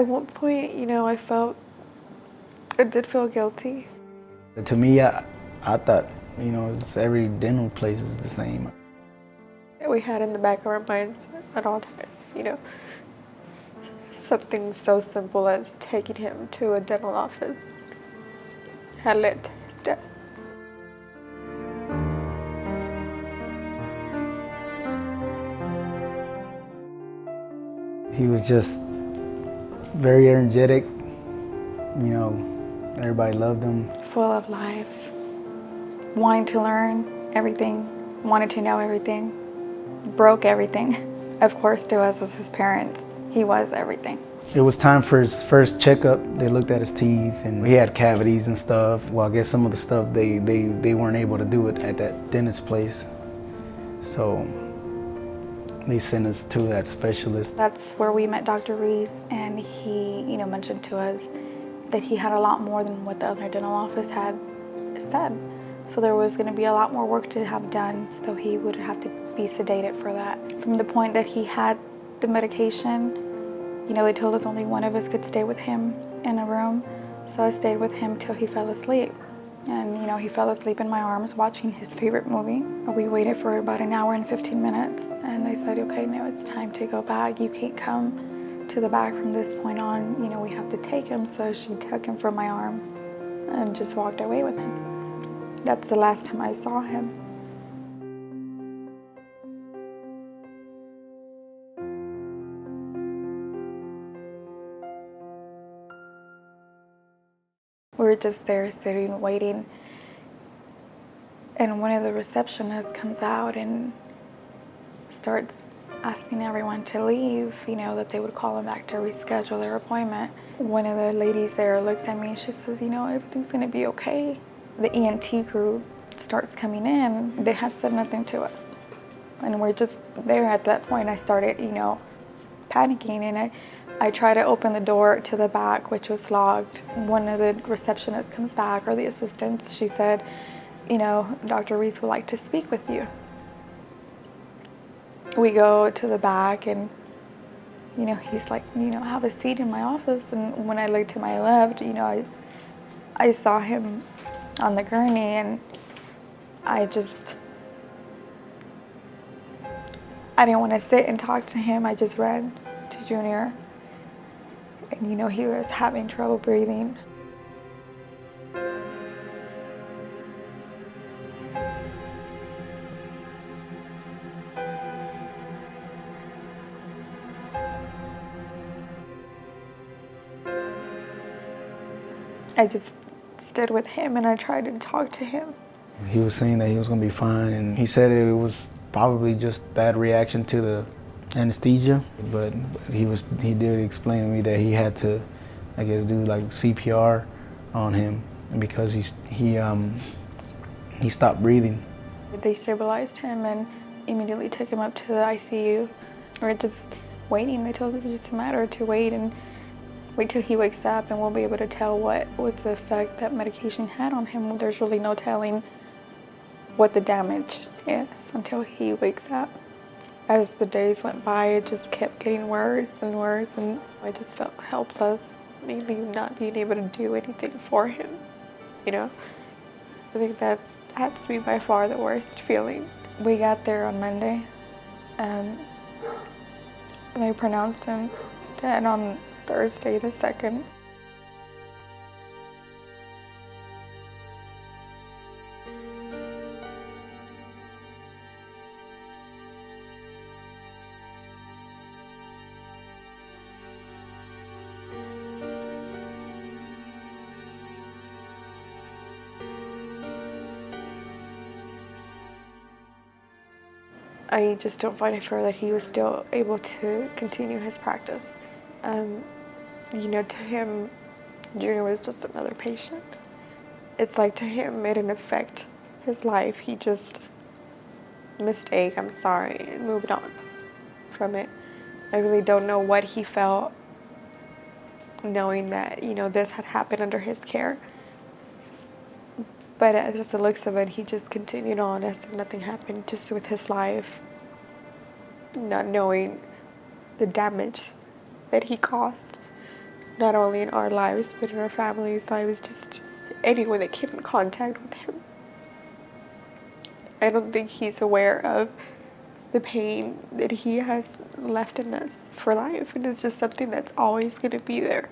At one point, I did feel guilty. To me, I thought, every dental place is the same. We had in the back of our minds at all times, something so simple as taking him to a dental office had led to his death. He was just very energetic, everybody loved him. Full of life, wanting to learn everything, wanted to know everything, broke everything. Of course, to us as his parents, he was everything. It was time for his first checkup. They looked at his teeth and he had cavities and stuff. Well, I guess some of the stuff they weren't able to do it at that dentist place. So they sent us to that specialist. That's where we met Dr. Reese, and he, mentioned to us that he had a lot more than what the other dental office had said. So there was going to be a lot more work to have done, so he would have to be sedated for that. From the point that he had the medication, they told us only one of us could stay with him in a room. So I stayed with him till he fell asleep. And, he fell asleep in my arms watching his favorite movie. We waited for about an hour and 15 minutes, and they said, okay, now it's time to go back. You can't come to the back from this point on. We have to take him. So she took him from my arms and just walked away with him. That's the last time I saw him. We were just there sitting, waiting, and one of the receptionists comes out and starts asking everyone to leave, that they would call him back to reschedule their appointment. One of the ladies there looks at me and she says, everything's gonna be okay. The ENT crew starts coming in. They had said nothing to us. And we're just there at that point. I started, panicking, and I try to open the door to the back, which was locked. One of the receptionists comes back, or the assistants. She said, Dr. Reese would like to speak with you. We go to the back, and, he's like, have a seat in my office. And when I looked to my left, I saw him on the gurney, and I didn't want to sit and talk to him. I just ran to Junior. And he was having trouble breathing. I just stood with him and I tried to talk to him. He was saying that he was gonna be fine, and he said it was probably just bad reaction to the anesthesia, but he did explain to me that he had to, I guess, do like CPR on him because he stopped breathing. They stabilized him and immediately took him up to the ICU. We're just waiting. They told us it's just a matter to wait till he wakes up, and we'll be able to tell what was the effect that medication had on him. There's really no telling what the damage is until he wakes up. As the days went by, it just kept getting worse and worse, and I just felt helpless, mainly not being able to do anything for him. I think that had to be by far the worst feeling. We got there on Monday, and they pronounced him dead on Thursday the 2nd. I just don't find it fair that he was still able to continue his practice. To him, Junior was just another patient. It's like to him, it didn't affect his life. He just, mistake, I'm sorry, and moved on from it. I really don't know what he felt knowing that, this had happened under his care. But at just the looks of it, he just continued on as if nothing happened, just with his life, not knowing the damage that he caused. not only in our lives, but in our families' lives, just anyone that came in contact with him. I don't think he's aware of the pain that he has left in us for life, and it's just something that's always going to be there.